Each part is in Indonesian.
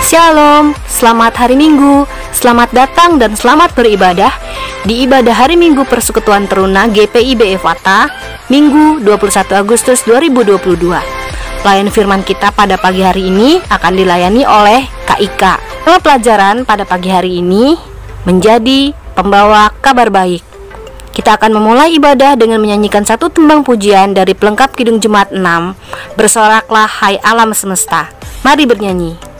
Shalom, selamat hari Minggu, selamat datang dan selamat beribadah di ibadah hari Minggu Persekutuan Teruna GPIB Efata, Minggu 21 Agustus 2022. Pelayan firman kita pada pagi hari ini akan dilayani oleh Kak Ika. Tema pelajaran pada pagi hari ini menjadi pembawa kabar baik. Kita akan memulai ibadah dengan menyanyikan satu tembang pujian dari pelengkap Kidung Jemaat 6, Bersoraklah Hai Alam Semesta. Mari bernyanyi.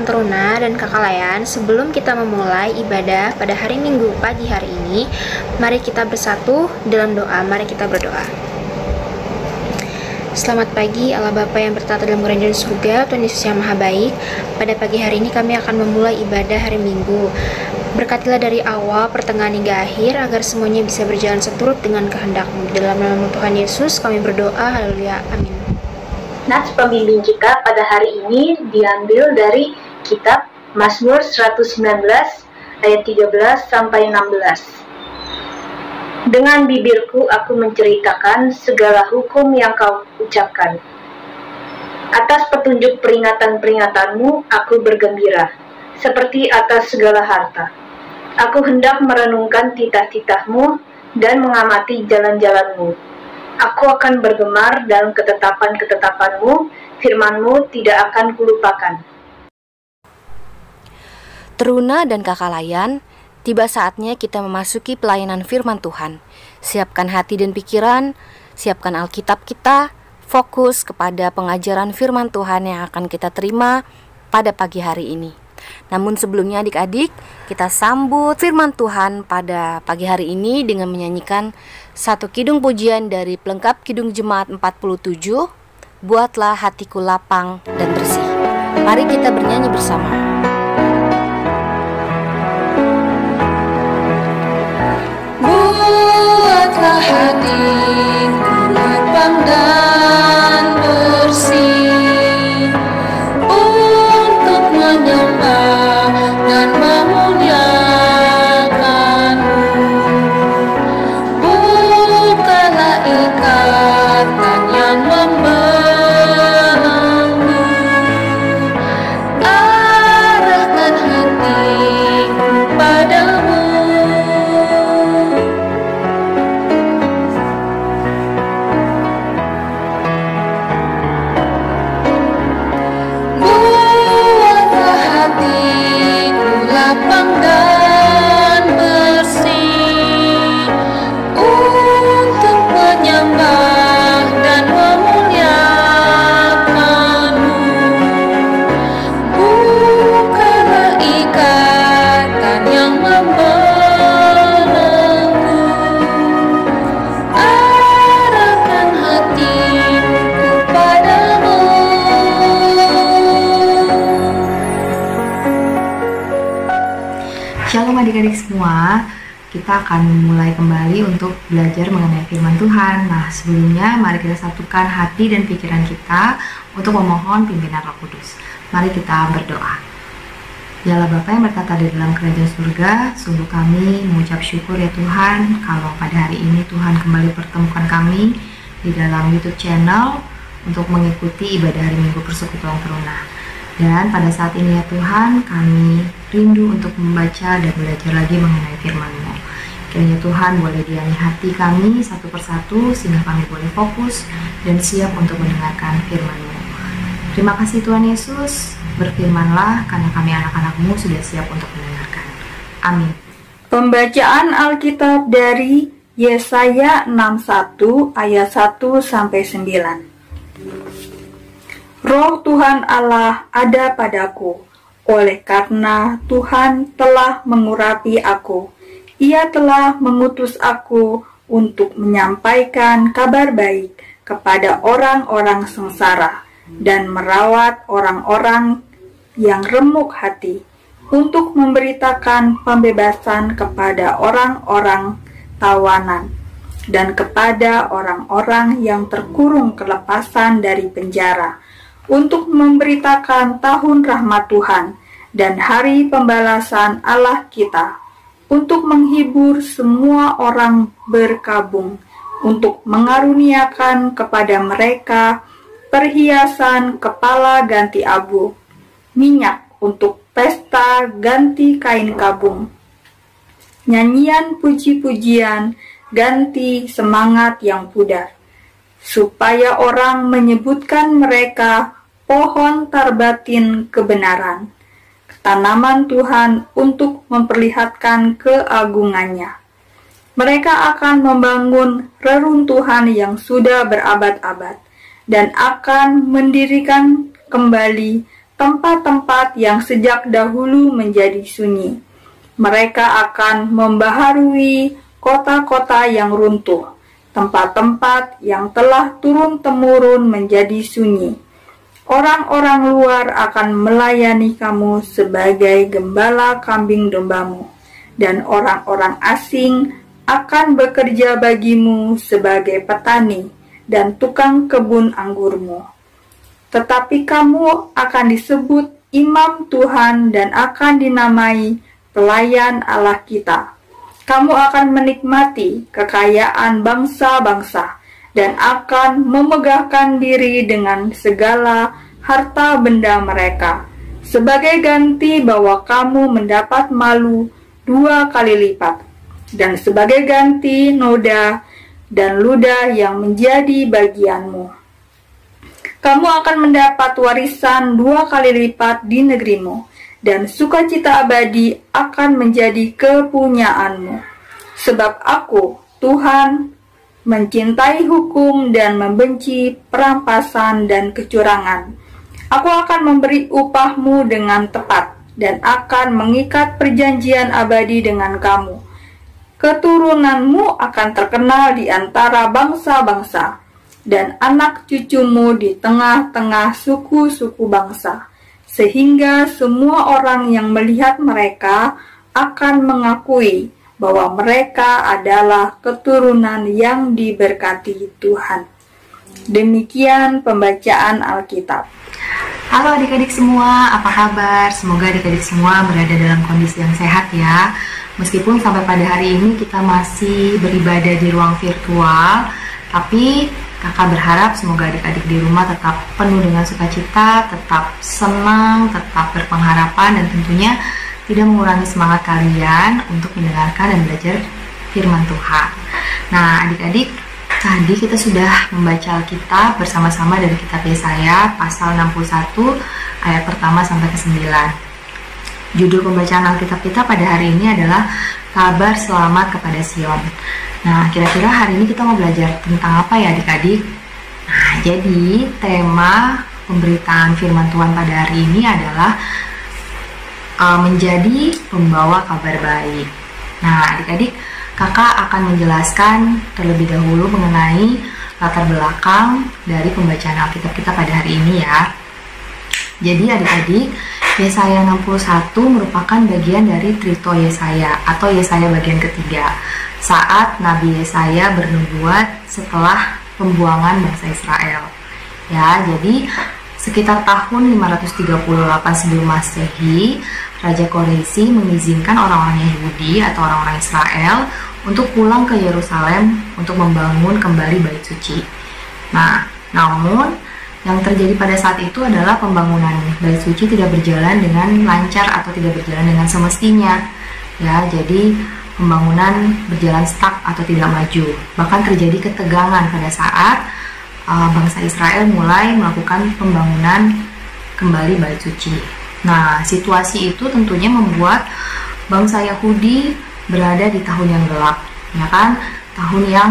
Teruna dan kakak layan, sebelum kita memulai ibadah pada hari Minggu pagi hari ini, mari kita bersatu dalam doa. Mari kita berdoa. Selamat pagi Allah Bapa yang bertata dalam kerajaan surga, Tuhan Yesus yang Maha Baik. Pada pagi hari ini kami akan memulai ibadah hari Minggu. Berkatilah dari awal, pertengahan hingga akhir, agar semuanya bisa berjalan seturut dengan kehendak-Mu. Dalam nama Tuhan Yesus kami berdoa, haleluya, amin. Nats pembimbing kita pada hari ini diambil dari kitab Mazmur 119 ayat 13 sampai 16. Dengan bibirku aku menceritakan segala hukum yang kau ucapkan. Atas petunjuk peringatan-peringatanmu aku bergembira, seperti atas segala harta. Aku hendak merenungkan titah-titahmu dan mengamati jalan-jalanmu. Aku akan bergemar dalam ketetapan-ketetapanmu, firmanmu tidak akan kulupakan. Teruna dan kakak layan, tiba saatnya kita memasuki pelayanan firman Tuhan. Siapkan hati dan pikiran, siapkan Alkitab kita, fokus kepada pengajaran firman Tuhan yang akan kita terima pada pagi hari ini. Namun sebelumnya adik-adik, kita sambut firman Tuhan pada pagi hari ini dengan menyanyikan satu kidung pujian dari pelengkap Kidung Jemaat 47, Buatlah Hatiku Lapang dan Bersih. Mari kita bernyanyi bersama. Buatlah hatiku lapang dan bersih untuk menyembah dan memuliakan-Mu. Bukalah ikatan yang membelenggu, arahkan hatiku padamu. Lapang dan bersih untuk menyembah dan memuliakan-Mu. Bukalah ikatan yang membelenggu, arahkan hatiku padamu. Shalom adik-adik semua, kita akan memulai kembali untuk belajar mengenai firman Tuhan. Nah, sebelumnya mari kita satukan hati dan pikiran kita untuk memohon pimpinan Roh Kudus. Mari kita berdoa. Ya Allah Bapa yang bertata di dalam kerajaan surga, sungguh kami mengucap syukur ya Tuhan, kalau pada hari ini Tuhan kembali pertemukan kami di dalam YouTube channel untuk mengikuti ibadah hari Minggu Persekutuan Teruna. Dan pada saat ini ya Tuhan, kami rindu untuk membaca dan belajar lagi mengenai firman-Mu. Kiranya Tuhan boleh diani hati kami satu persatu sehingga kami boleh fokus dan siap untuk mendengarkan firman-Mu. Terima kasih Tuhan Yesus, berfirmanlah karena kami anak-anak-Mu sudah siap untuk mendengarkan. Amin. Pembacaan Alkitab dari Yesaya 61 ayat 1-9. Roh Tuhan Allah ada padaku, oleh karena Tuhan telah mengurapi aku. Ia telah mengutus aku untuk menyampaikan kabar baik kepada orang-orang sengsara dan merawat orang-orang yang remuk hati, untuk memberitakan pembebasan kepada orang-orang tawanan dan kepada orang-orang yang terkurung kelepasan dari penjara, untuk memberitakan tahun rahmat Tuhan dan hari pembalasan Allah kita, untuk menghibur semua orang berkabung, untuk mengaruniakan kepada mereka perhiasan kepala ganti abu, minyak untuk pesta ganti kain kabung, nyanyian puji-pujian ganti semangat yang pudar, supaya orang menyebutkan mereka pohon tarbatin kebenaran, tanaman Tuhan untuk memperlihatkan keagungannya. Mereka akan membangun reruntuhan yang sudah berabad-abad dan akan mendirikan kembali tempat-tempat yang sejak dahulu menjadi sunyi. Mereka akan membaharui kota-kota yang runtuh, tempat-tempat yang telah turun-temurun menjadi sunyi. Orang-orang luar akan melayani kamu sebagai gembala kambing dombamu, dan orang-orang asing akan bekerja bagimu sebagai petani dan tukang kebun anggurmu. Tetapi kamu akan disebut imam Tuhan dan akan dinamai pelayan Allah kita. Kamu akan menikmati kekayaan bangsa-bangsa dan akan memegahkan diri dengan segala harta benda mereka, sebagai ganti bahwa kamu mendapat malu 2 kali lipat, dan sebagai ganti noda dan ludah yang menjadi bagianmu. Kamu akan mendapat warisan 2 kali lipat di negerimu, dan sukacita abadi akan menjadi kepunyaanmu. Sebab aku, Tuhan, mencintai hukum dan membenci perampasan dan kecurangan. Aku akan memberi upahmu dengan tepat, dan akan mengikat perjanjian abadi dengan kamu. Keturunanmu akan terkenal di antara bangsa-bangsa, dan anak cucumu di tengah-tengah suku-suku bangsa, sehingga semua orang yang melihat mereka akan mengakui bahwa mereka adalah keturunan yang diberkati Tuhan. Demikian pembacaan Alkitab. Halo adik-adik semua, apa kabar? Semoga adik-adik semua berada dalam kondisi yang sehat ya. Meskipun sampai pada hari ini kita masih beribadah di ruang virtual, tapi kakak berharap semoga adik-adik di rumah tetap penuh dengan sukacita, tetap senang, tetap berpengharapan, dan tentunya tidak mengurangi semangat kalian untuk mendengarkan dan belajar firman Tuhan. Nah adik-adik, tadi kita sudah membaca Alkitab bersama-sama dari kitab Yesaya pasal 61 ayat pertama sampai ke 9. Judul pembacaan Alkitab kita pada hari ini adalah Kabar Selamat kepada Sion. Nah, kira-kira hari ini kita mau belajar tentang apa ya adik-adik? Nah, jadi tema pemberitaan firman Tuhan pada hari ini adalah menjadi pembawa kabar baik. Nah, adik-adik, kakak akan menjelaskan terlebih dahulu mengenai latar belakang dari pembacaan Alkitab kita pada hari ini ya. Jadi adik-adik, Yesaya 61 merupakan bagian dari Trito Yesaya atau Yesaya bagian ketiga, saat Nabi Yesaya bernubuat setelah pembuangan bangsa Israel. Ya, jadi sekitar tahun 538 sebelum Masehi, Raja Koreshi mengizinkan orang-orang Yahudi atau orang-orang Israel untuk pulang ke Yerusalem untuk membangun kembali bait suci. Nah, namun yang terjadi pada saat itu adalah pembangunan bait suci tidak berjalan dengan lancar atau tidak berjalan dengan semestinya. Ya, jadi pembangunan berjalan stuck atau tidak maju. Bahkan terjadi ketegangan pada saat bangsa Israel mulai melakukan pembangunan kembali bait suci. Nah, situasi itu tentunya membuat bangsa Yahudi berada di tahun yang gelap, ya kan? Tahun yang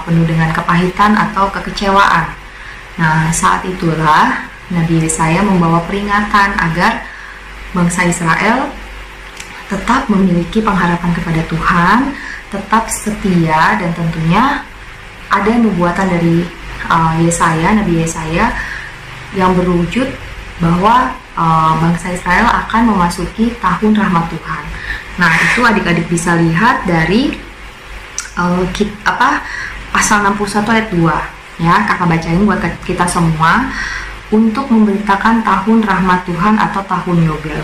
penuh dengan kepahitan atau kekecewaan. Nah, saat itulah Nabi Yesaya membawa peringatan agar bangsa Israel tetap memiliki pengharapan kepada Tuhan, tetap setia, dan tentunya ada nubuatan dari Nabi Yesaya yang berwujud bahwa bangsa Israel akan memasuki tahun rahmat Tuhan. Nah, itu adik-adik bisa lihat dari pasal 61 ayat 2. Ya, kakak bacain buat kita semua. Untuk memberitakan tahun rahmat Tuhan atau tahun Yobel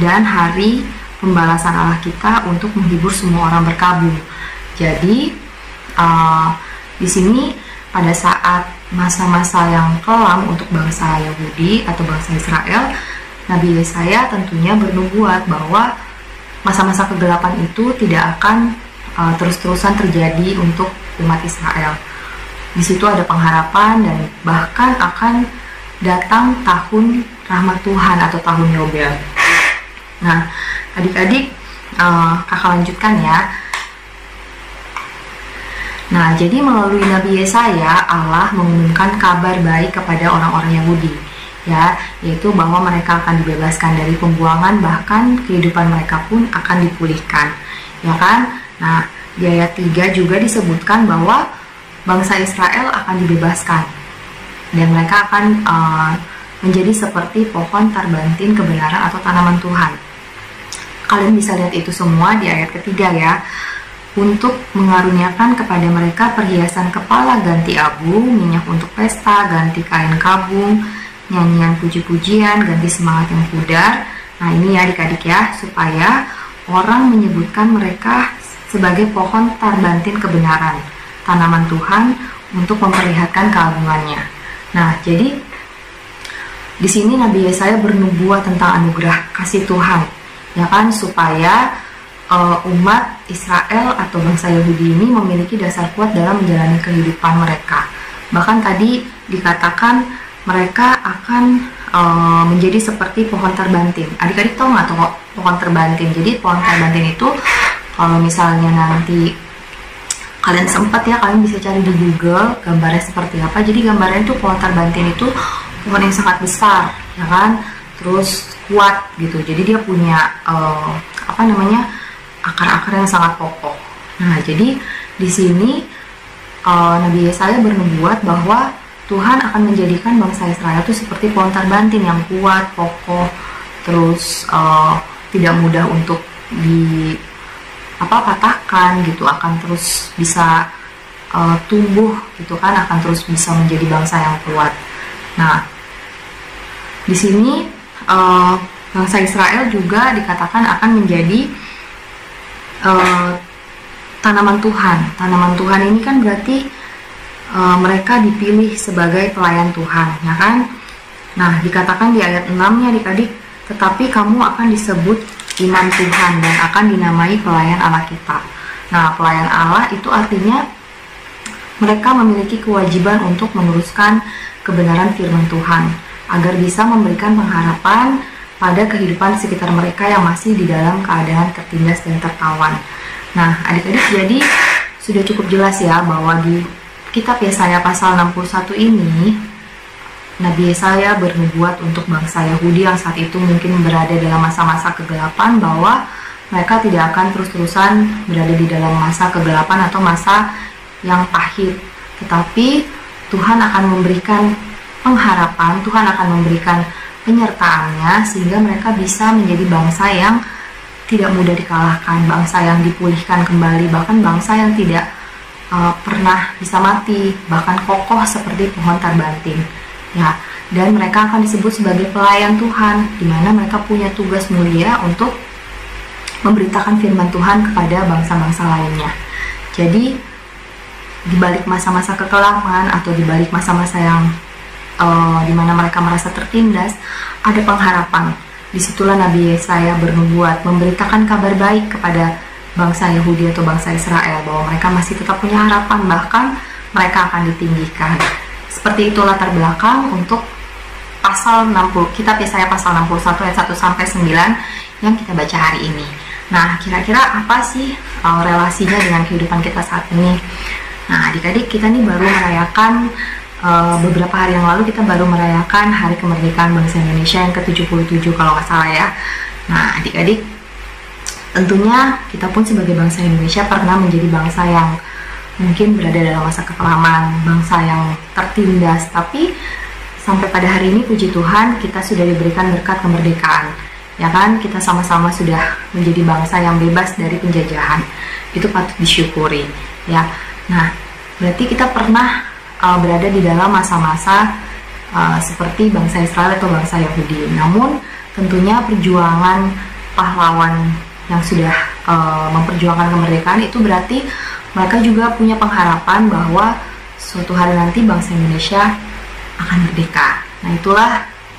dan hari pembalasan Allah kita untuk menghibur semua orang berkabung. Jadi di sini pada saat masa-masa yang kelam untuk bangsa Yahudi atau bangsa Israel, Nabi Yesaya tentunya bernubuat bahwa masa-masa kegelapan itu tidak akan terus-terusan terjadi untuk umat Israel. Di situ ada pengharapan dan bahkan akan datang tahun rahmat Tuhan atau tahun Yobel. Nah, adik-adik, kakak lanjutkan ya. Nah, jadi melalui Nabi Yesaya, Allah mengumumkan kabar baik kepada orang-orang Yahudi, ya, yaitu bahwa mereka akan dibebaskan dari pembuangan, bahkan kehidupan mereka pun akan dipulihkan, ya kan? Nah, di ayat 3 juga disebutkan bahwa bangsa Israel akan dibebaskan dan mereka akan menjadi seperti pohon tarbantin kebenaran atau tanaman Tuhan. Kalian bisa lihat itu semua di ayat ketiga ya. Untuk mengaruniakan kepada mereka perhiasan kepala ganti abu, minyak untuk pesta, ganti kain kabung, nyanyian puji-pujian, ganti semangat yang pudar. Nah, ini ya adik-adik ya, supaya orang menyebutkan mereka sebagai pohon tarbantin kebenaran, tanaman Tuhan, untuk memperlihatkan keagungannya. Nah, jadi di sini Nabi Yesaya bernubuat tentang anugerah kasih Tuhan, ya kan, supaya umat Israel atau bangsa Yahudi ini memiliki dasar kuat dalam menjalani kehidupan mereka. Bahkan tadi dikatakan mereka akan menjadi seperti pohon terbantin. Adik-adik tahu nggak tuh pohon terbantin? Jadi pohon terbantin itu kalau misalnya nanti kalian sempat ya, kalian bisa cari di Google gambarnya seperti apa. Jadi gambarnya itu pohon terbantin itu pohon yang sangat besar, ya kan, terus kuat gitu. Jadi dia punya akar-akar yang sangat kokoh. Nah, jadi di sini Nabi Yesaya bernubuat bahwa Tuhan akan menjadikan bangsa Israel itu seperti pohon terbantin yang kuat, kokoh, terus tidak mudah untuk patahkan gitu, akan terus bisa tumbuh gitu kan, akan terus bisa menjadi bangsa yang kuat. Nah, di sini bangsa Israel juga dikatakan akan menjadi tanaman Tuhan. Tanaman Tuhan ini kan berarti mereka dipilih sebagai pelayan Tuhan, ya kan? Nah, dikatakan di ayat 6-nya adik-adik, tetapi kamu akan disebut imam Tuhan dan akan dinamai pelayan Allah kita. Nah, pelayan Allah itu artinya mereka memiliki kewajiban untuk meneruskan kebenaran firman Tuhan agar bisa memberikan pengharapan pada kehidupan sekitar mereka yang masih di dalam keadaan tertindas dan tertawan. Nah, adik-adik, jadi sudah cukup jelas ya bahwa di kitab Yesaya pasal 61 ini Nabi Yesaya bernubuat untuk bangsa Yahudi yang saat itu mungkin berada dalam masa-masa kegelapan, bahwa mereka tidak akan terus-terusan berada di dalam masa kegelapan atau masa yang pahit. Tetapi Tuhan akan memberikan pengharapan, Tuhan akan memberikan penyertaannya sehingga mereka bisa menjadi bangsa yang tidak mudah dikalahkan, bangsa yang dipulihkan kembali, bahkan bangsa yang tidak pernah bisa mati, bahkan kokoh seperti pohon terbantin. Ya, dan mereka akan disebut sebagai pelayan Tuhan, di mana mereka punya tugas mulia untuk memberitakan firman Tuhan kepada bangsa-bangsa lainnya. Jadi di balik masa-masa kekelaman atau di balik masa-masa yang di mana mereka merasa tertindas, ada pengharapan. Disitulah Nabi Yesaya bernubuat, memberitakan kabar baik kepada bangsa Yahudi atau bangsa Israel bahwa mereka masih tetap punya harapan, bahkan mereka akan ditinggikan. Seperti itu latar belakang untuk pasal 60, kitab Yesaya pasal 61 ayat 1 sampai 9 yang kita baca hari ini. Nah, kira-kira apa sih relasinya dengan kehidupan kita saat ini? Nah, adik-adik, kita nih baru merayakan beberapa hari yang lalu kita baru merayakan Hari Kemerdekaan Bangsa Indonesia yang ke-77 kalau nggak salah ya. Nah, adik-adik, tentunya kita pun sebagai bangsa Indonesia pernah menjadi bangsa yang mungkin berada dalam masa kekelaman, bangsa yang tertindas, tapi sampai pada hari ini puji Tuhan kita sudah diberikan berkat kemerdekaan. Ya kan, kita sama-sama sudah menjadi bangsa yang bebas dari penjajahan. Itu patut disyukuri ya. Nah, berarti kita pernah berada di dalam masa-masa seperti bangsa Israel atau bangsa Yahudi. Namun tentunya perjuangan pahlawan yang sudah memperjuangkan kemerdekaan itu berarti mereka juga punya pengharapan bahwa suatu hari nanti bangsa Indonesia akan merdeka. Nah, itulah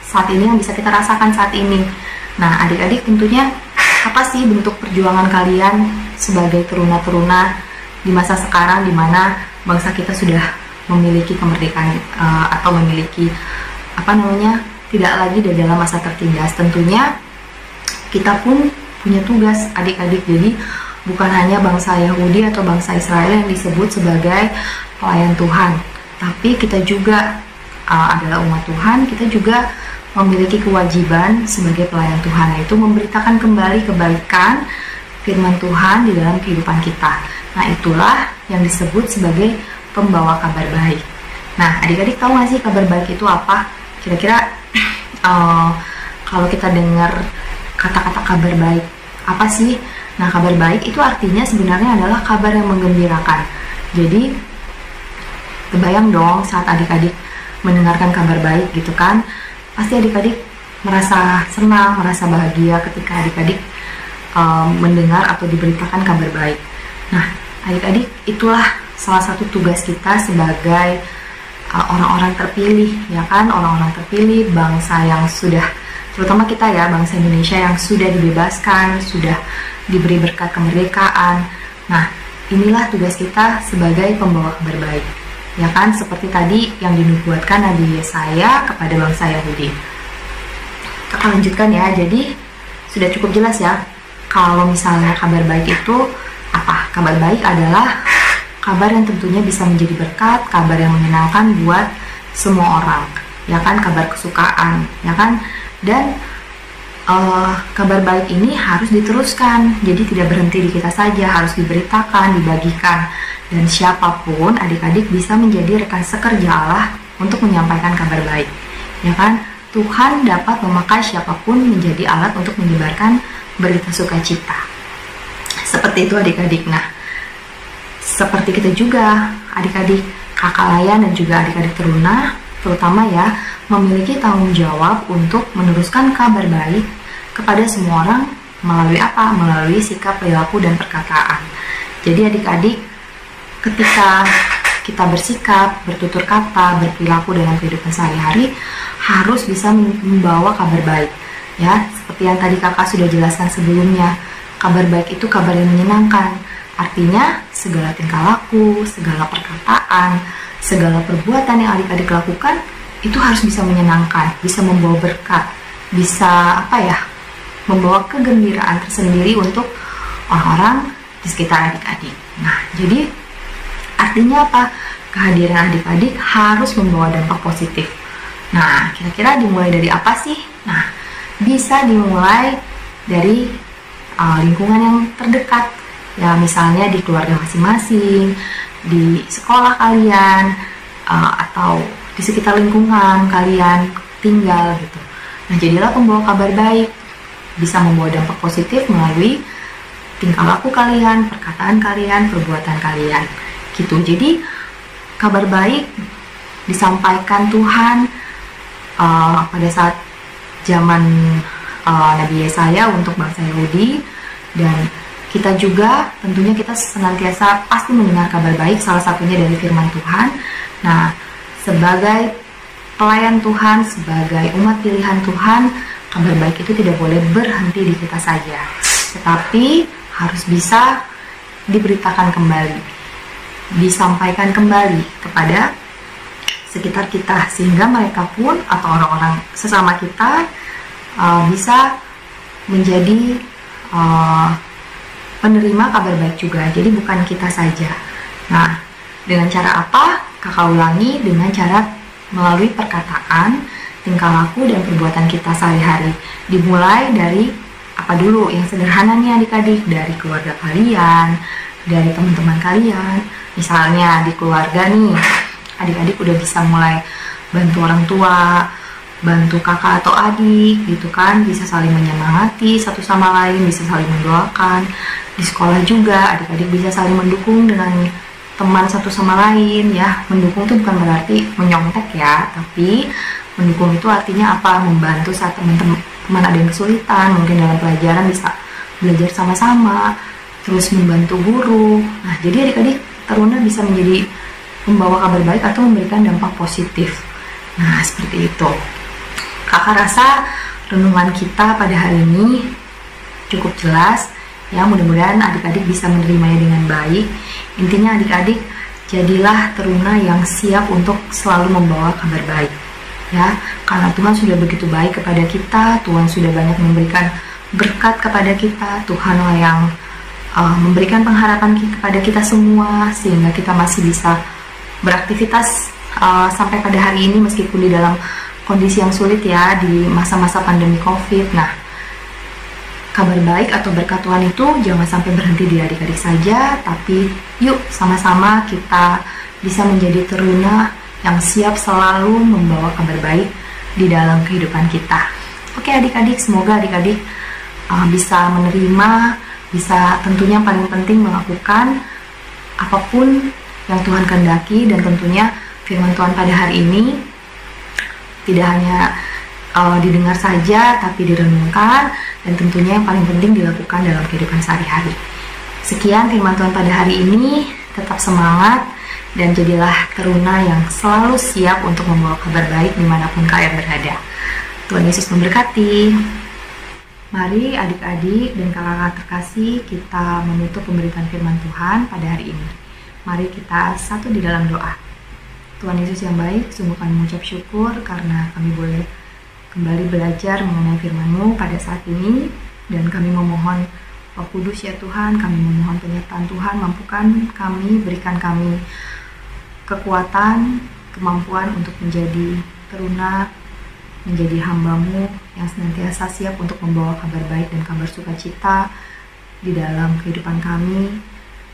saat ini yang bisa kita rasakan saat ini. Nah, adik-adik, tentunya apa sih bentuk perjuangan kalian sebagai teruna-teruna di masa sekarang di mana bangsa kita sudah memiliki kemerdekaan atau memiliki tidak lagi di dalam masa tertindas? Tentunya kita pun punya tugas, adik-adik. Jadi bukan hanya bangsa Yahudi atau bangsa Israel yang disebut sebagai pelayan Tuhan, tapi kita juga adalah umat Tuhan. Kita juga memiliki kewajiban sebagai pelayan Tuhan, yaitu memberitakan kembali kebaikan firman Tuhan di dalam kehidupan kita. Nah, itulah yang disebut sebagai pembawa kabar baik. Nah, adik-adik tahu nggak sih kabar baik itu apa? Kira-kira kalau kita dengar kata-kata kabar baik, apa sih? Nah, kabar baik itu artinya sebenarnya adalah kabar yang menggembirakan. Jadi, kebayang dong saat adik-adik mendengarkan kabar baik gitu kan, pasti adik-adik merasa senang, merasa bahagia ketika adik-adik mendengar atau diberitakan kabar baik. Nah, adik-adik, itulah salah satu tugas kita sebagai orang-orang terpilih, ya kan, orang-orang terpilih, bangsa yang sudah, terutama kita ya, bangsa Indonesia yang sudah dibebaskan, sudah diberi berkat kemerdekaan. Nah, inilah tugas kita sebagai pembawa kabar baik, ya kan, seperti tadi yang dinubuatkan Nabi Yesaya kepada bangsa Yahudi. Kita lanjutkan ya. Jadi sudah cukup jelas ya kalau misalnya kabar baik itu apa? Kabar baik adalah kabar yang tentunya bisa menjadi berkat, kabar yang menyenangkan buat semua orang, ya kan, kabar kesukaan, ya kan. Dan kabar baik ini harus diteruskan, jadi tidak berhenti di kita saja, harus diberitakan, dibagikan, dan siapapun adik-adik bisa menjadi rekan sekerja Allah untuk menyampaikan kabar baik, ya kan. Tuhan dapat memakai siapapun menjadi alat untuk menyebarkan berita sukacita. Seperti itu adik-adik. Nah, seperti kita juga adik-adik kakak layan dan juga adik-adik teruna, terutama ya, memiliki tanggung jawab untuk meneruskan kabar baik kepada semua orang melalui apa? Melalui sikap, perilaku, dan perkataan. Jadi adik-adik, ketika kita bersikap, bertutur kata, berperilaku dalam kehidupan sehari-hari, harus bisa membawa kabar baik. Ya, seperti yang tadi kakak sudah jelaskan sebelumnya, kabar baik itu kabar yang menyenangkan. Artinya, segala tingkah laku, segala perkataan, segala perbuatan yang adik-adik lakukan, itu harus bisa menyenangkan, bisa membawa berkat, bisa membawa kegembiraan tersendiri untuk orang-orang di sekitar adik-adik. Nah, jadi artinya apa? Kehadiran adik-adik harus membawa dampak positif. Nah, kira-kira dimulai dari apa sih? Nah, bisa dimulai dari lingkungan yang terdekat. Ya, misalnya di keluarga masing-masing, di sekolah kalian, atau di sekitar lingkungan kalian tinggal gitu. Nah, jadilah pembawa kabar baik. Bisa membawa dampak positif melalui tingkah laku kalian, perkataan kalian, perbuatan kalian. Gitu. Jadi kabar baik disampaikan Tuhan pada saat zaman Nabi Yesaya untuk bangsa Yahudi, dan Kita juga tentunya kita senantiasa pasti mendengar kabar baik, salah satunya dari firman Tuhan. Nah, sebagai pelayan Tuhan, sebagai umat pilihan Tuhan, kabar baik itu tidak boleh berhenti di kita saja, tetapi harus bisa diberitakan kembali, disampaikan kembali kepada sekitar kita, sehingga mereka pun atau orang-orang sesama kita bisa menjadi penerima kabar baik juga. Jadi bukan kita saja. Nah, dengan cara apa? Kakak ulangi, dengan cara melalui perkataan, tingkah laku, dan perbuatan kita sehari-hari. Dimulai dari apa dulu? Yang sederhananya adik-adik, dari keluarga kalian, dari teman-teman kalian. Misalnya di keluarga nih, adik-adik udah bisa mulai bantu orang tua, bantu kakak atau adik gitu kan, bisa saling menyemangati satu sama lain, bisa saling mendoakan. Di sekolah juga adik-adik bisa saling mendukung dengan teman satu sama lain ya. Mendukung itu bukan berarti menyontek ya, tapi mendukung itu artinya apa? Membantu saat teman-teman ada yang kesulitan, mungkin dalam pelajaran bisa belajar sama-sama, terus membantu guru. Nah, jadi adik-adik taruna bisa menjadi membawa kabar baik atau memberikan dampak positif. Nah, seperti itu. Kakak rasa renungan kita pada hari ini cukup jelas ya, mudah-mudahan adik-adik bisa menerimanya dengan baik. Intinya adik-adik jadilah teruna yang siap untuk selalu membawa kabar baik ya, karena Tuhan sudah begitu baik kepada kita. Tuhan sudah banyak memberikan berkat kepada kita. Tuhanlah yang memberikan pengharapan kepada kita semua, sehingga kita masih bisa beraktivitas sampai pada hari ini meskipun di dalam kondisi yang sulit ya, di masa-masa pandemi COVID. Nah, kabar baik atau berkat Tuhan itu jangan sampai berhenti di adik-adik saja, tapi yuk sama-sama kita bisa menjadi teruna yang siap selalu membawa kabar baik di dalam kehidupan kita. Oke adik-adik, semoga adik-adik bisa menerima, bisa tentunya paling penting melakukan apapun yang Tuhan kehendaki, dan tentunya firman Tuhan pada hari ini tidak hanya didengar saja, tapi direnungkan, dan tentunya yang paling penting dilakukan dalam kehidupan sehari-hari. Sekian firman Tuhan pada hari ini, tetap semangat, dan jadilah teruna yang selalu siap untuk membawa kabar baik dimanapun kalian berada. Tuhan Yesus memberkati. Mari adik-adik dan kakak-kakak terkasih, kita menutup pemberitaan firman Tuhan pada hari ini. Mari kita satu di dalam doa. Tuhan Yesus yang baik, sungguh kami mengucap syukur karena kami boleh kembali belajar mengenai firman-Mu pada saat ini, dan kami memohon Roh Kudus ya Tuhan, kami memohon penyertaan Tuhan, mampukan kami, berikan kami kekuatan, kemampuan untuk menjadi teruna, menjadi hamba-Mu yang senantiasa siap untuk membawa kabar baik dan kabar sukacita di dalam kehidupan kami,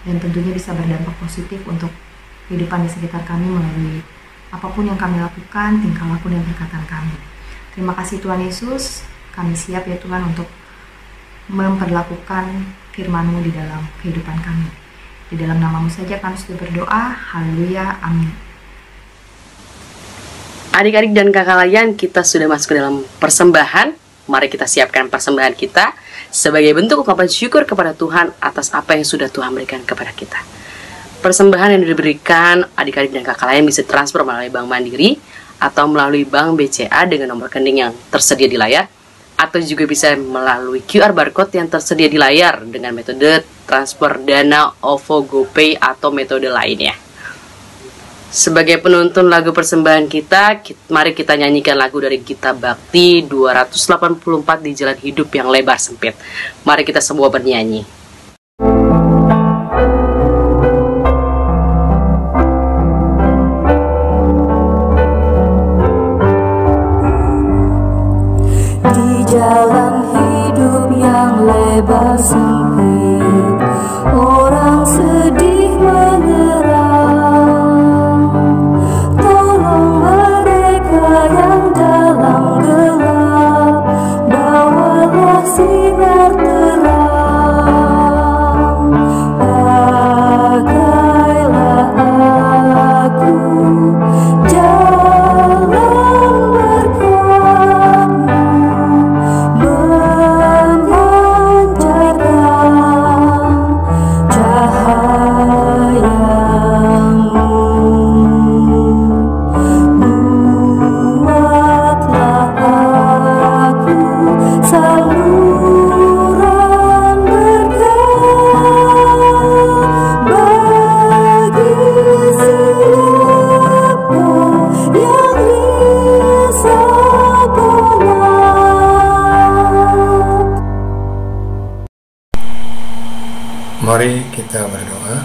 dan tentunya bisa berdampak positif untuk kehidupan di sekitar kami melalui apapun yang kami lakukan, tingkah laku dan perkataan kami. Terima kasih Tuhan Yesus, kami siap ya Tuhan untuk memperlakukan firman-Mu di dalam kehidupan kami. Di dalam nama-Mu saja kami sudah berdoa, haleluya, amin. Adik-adik dan kakak layan, kita sudah masuk ke dalam persembahan. Mari kita siapkan persembahan kita sebagai bentuk ungkapan syukur kepada Tuhan atas apa yang sudah Tuhan berikan kepada kita. Persembahan yang diberikan adik-adik dan kakak layan bisa transfer melalui Bank Mandiri atau melalui Bank BCA dengan nomor rekening yang tersedia di layar, atau juga bisa melalui QR barcode yang tersedia di layar dengan metode transfer dana, OVO, GoPay, atau metode lainnya. Sebagai penuntun lagu persembahan kita, mari kita nyanyikan lagu dari Gita Bakti 284 di Jalan Hidup yang Lebar Sempit. Mari kita semua bernyanyi. Jalan hidup yang lebar sempit, orang sedih menyerang. Tolong mereka yang dalam gelap, bawalah sinar terang. Pakailah aku jalan berkat, memancarkan kita berdoa.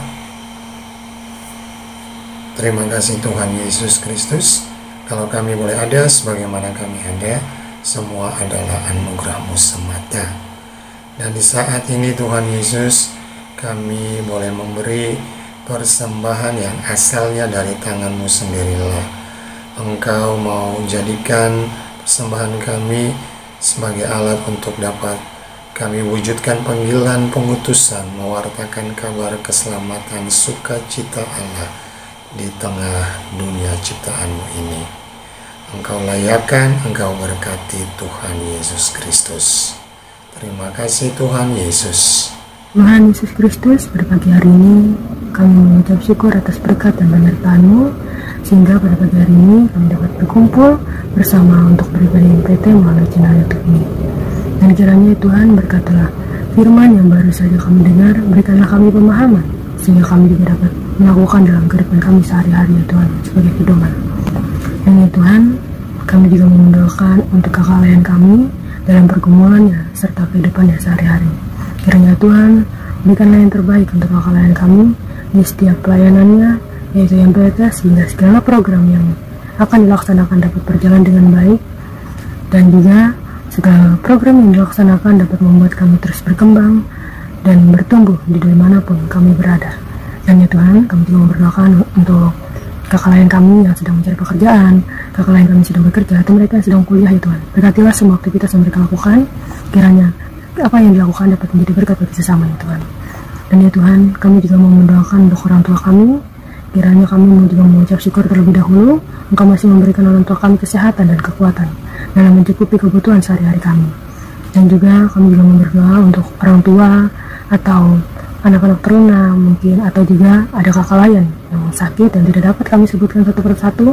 Terima kasih Tuhan Yesus Kristus, kalau kami boleh ada sebagaimana kami ada, semua adalah anugerah-Mu semata. Dan di saat ini Tuhan Yesus, kami boleh memberi persembahan yang asalnya dari tangan-Mu sendirilah. Engkau mau jadikan persembahan kami sebagai alat untuk dapat kami wujudkan panggilan pengutusan, mewartakan kabar keselamatan sukacita Allah di tengah dunia ciptaan-Mu ini. Engkau layakkan, Engkau berkati Tuhan Yesus Kristus. Terima kasih Tuhan Yesus. Tuhan Yesus Kristus, pada pagi hari ini kami mengucap syukur atas berkat dan penyertaan-Mu, sehingga pada pagi hari ini kami dapat berkumpul bersama untuk beribadah MPT melalui channel YouTube ini. Dan kiranya Tuhan berkatilah firman yang baru saja kami dengar, berikanlah kami pemahaman, sehingga kami juga dapat melakukan dalam kehidupan kami sehari-hari ya Tuhan, sebagai pedoman. Dan ya Tuhan, kami juga mendoakan untuk kakak layan kami dalam pergumulannya serta kehidupannya sehari-hari. Kiranya Tuhan berikanlah yang terbaik untuk kakak layan kami di setiap pelayanannya, yaitu MPT, sehingga segala program yang akan dilaksanakan dapat berjalan dengan baik, dan juga segala program yang dilaksanakan dapat membuat kami terus berkembang dan bertumbuh di dimanapun kami berada. Dan ya Tuhan, kami juga berdoakan untuk kakak lain kami yang sedang mencari pekerjaan, kakak lain kami sedang bekerja, atau mereka yang sedang kuliah ya Tuhan. Berkatilah semua aktivitas yang mereka lakukan, kiranya apa yang dilakukan dapat menjadi berkat bagi sesama ya Tuhan. Dan ya Tuhan, kami juga mau mendoakan untuk orang tua kami, kiranya kami juga mengucap syukur terlebih dahulu, Engkau masih memberikan orang tua kami kesehatan dan kekuatan dalam mencukupi kebutuhan sehari-hari kami. Dan juga kami juga berdoa untuk orang tua atau anak-anak teruna mungkin, atau juga ada kakak lain yang sakit dan tidak dapat kami sebutkan satu persatu.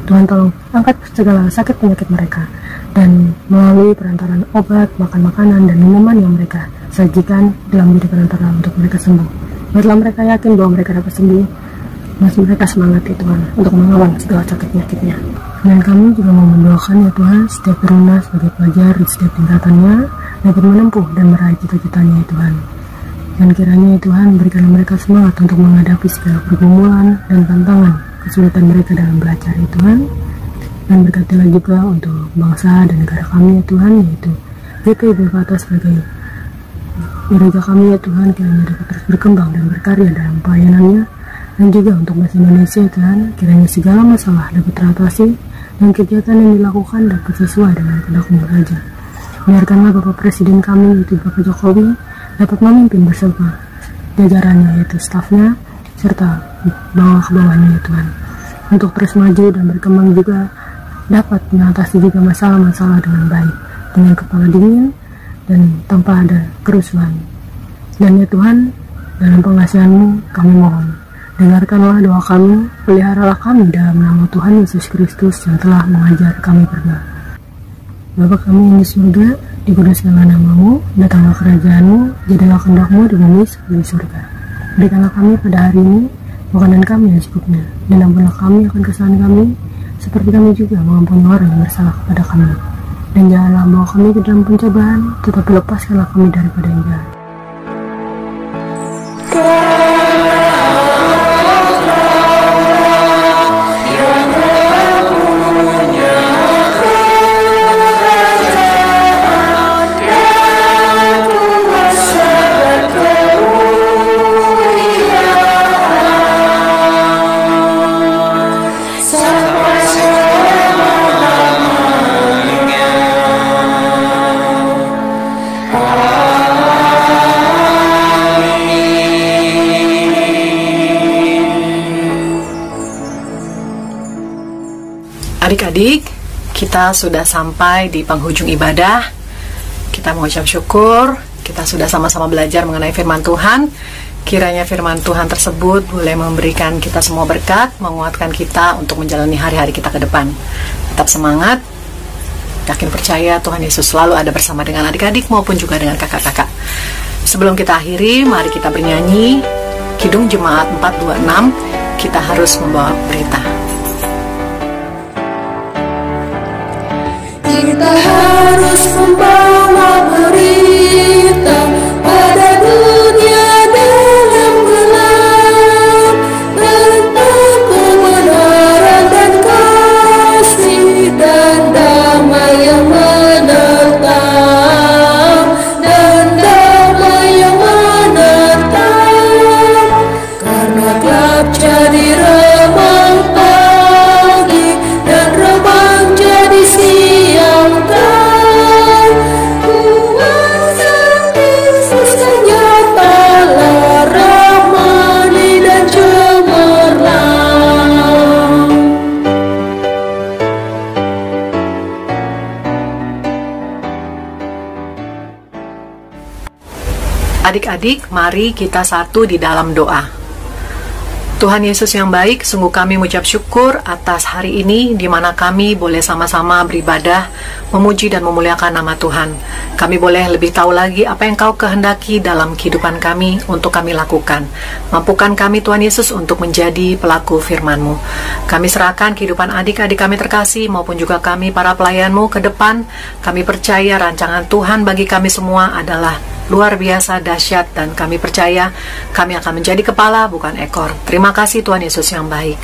Tuhan tolong angkat segala sakit penyakit mereka, dan melalui perantaran obat, makan makanan dan minuman yang mereka sajikan dalam diri perantara untuk mereka sembuh. Biarlah mereka yakin bahwa mereka dapat sembuh, masih mereka semangat ya Tuhan untuk melawan segala sakit penyakitnya. Dan kami juga mau mendoakan ya Tuhan setiap teruna sebagai pelajar di setiap tingkatannya dapat menempuh dan meraih cita-citanya ya Tuhan. Dan kiranya ya Tuhan berikanlah mereka semangat untuk menghadapi segala pergumulan dan tantangan kesulitan mereka dalam belajar ya Tuhan. Dan berkatilah juga untuk bangsa dan negara kami ya Tuhan, yaitu GPI BEF VATA sebagai gereja kami ya Tuhan, kiranya dapat terus berkembang dan berkarya dalam pelayanannya. Dan juga untuk bangsa Indonesia ya Tuhan, kiranya segala masalah dapat teratasi dan kegiatan yang dilakukan dapat sesuai dengan kehendak-Mu saja. Biarkanlah Bapak Presiden kami, yaitu Bapak Jokowi, dapat memimpin bersama jajarannya, yaitu stafnya, serta bawah ke bawahnya ya Tuhan, untuk terus maju dan berkembang, juga dapat mengatasi juga masalah-masalah dengan baik, dengan kepala dingin dan tanpa ada kerusuhan. Dan ya Tuhan, dalam pengasihan-Mu kami mohon, dengarkanlah doa kami, peliharalah kami dalam nama Tuhan Yesus Kristus yang telah mengajar kami berdoa. Bapa kami yang di surga, dikuduskanlah nama-Mu, datanglah kerajaan-Mu, jadilah kehendak-Mu di bumi seperti di surga. Berikanlah kami pada hari ini makanan kami yang secukupnya, dan ampunilah kami akan kesalahan kami, seperti kami juga mengampuni orang yang bersalah kepada kami. Dan janganlah bawa kami ke dalam pencobaan, tetapi lepaskanlah kami daripada yang jahat. Adik-adik, kita sudah sampai di penghujung ibadah. Kita mengucap syukur, kita sudah sama-sama belajar mengenai firman Tuhan. Kiranya firman Tuhan tersebut boleh memberikan kita semua berkat, menguatkan kita untuk menjalani hari-hari kita ke depan. Tetap semangat, yakin percaya Tuhan Yesus selalu ada bersama dengan adik-adik maupun juga dengan kakak-kakak. Sebelum kita akhiri, mari kita bernyanyi Kidung Jemaat 426, kita harus membawa berita. Kita harus membawa berita pada dunia dalam gelap. Adik-adik, mari kita satu di dalam doa. Tuhan Yesus yang baik, sungguh kami mengucap syukur atas hari ini di mana kami boleh sama-sama beribadah, memuji dan memuliakan nama Tuhan. Kami boleh lebih tahu lagi apa yang Kau kehendaki dalam kehidupan kami untuk kami lakukan. Mampukan kami Tuhan Yesus untuk menjadi pelaku firman-Mu. Kami serahkan kehidupan adik-adik kami terkasih maupun juga kami para pelayan-Mu ke depan. Kami percaya rancangan Tuhan bagi kami semua adalah luar biasa dahsyat dan kami percaya kami akan menjadi kepala bukan ekor. Terima kasih Tuhan Yesus yang baik.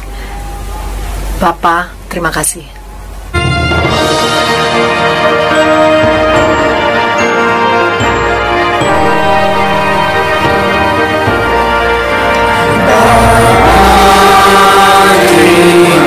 Bapa, terima kasih. Terima